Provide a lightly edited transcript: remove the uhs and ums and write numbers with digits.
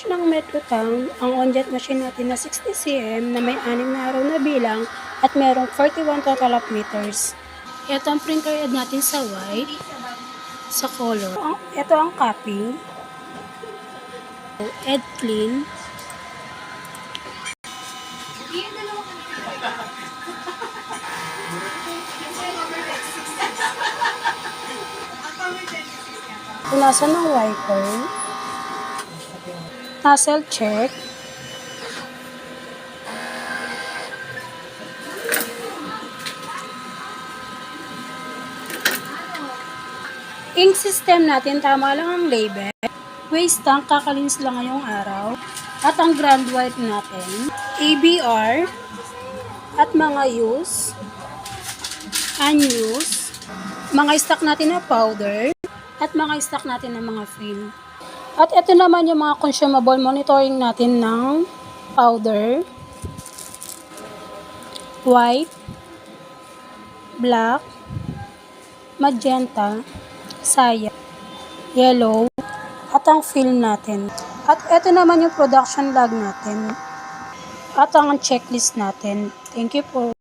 branch ng Metro Town, ang on-jet machine natin na 60cm na may 6 na araw na bilang at merong 41 total of meters. Ito ang printer head natin sa white, sa color. Ito ang copy. Head clean. Punasan ng wiper. Nozzle check. Ink system natin, tama lang ang label. Waste tank, kakalinis lang ngayong araw. At ang ground white natin, ABR, at mga use, unused, mga stock natin na powder, at mga stock natin ng mga film. At ito naman yung mga consumable monitoring natin ng powder, white, black, magenta, cyan, yellow, at ang film natin. At ito naman yung production log natin. At ang checklist natin. Thank you po.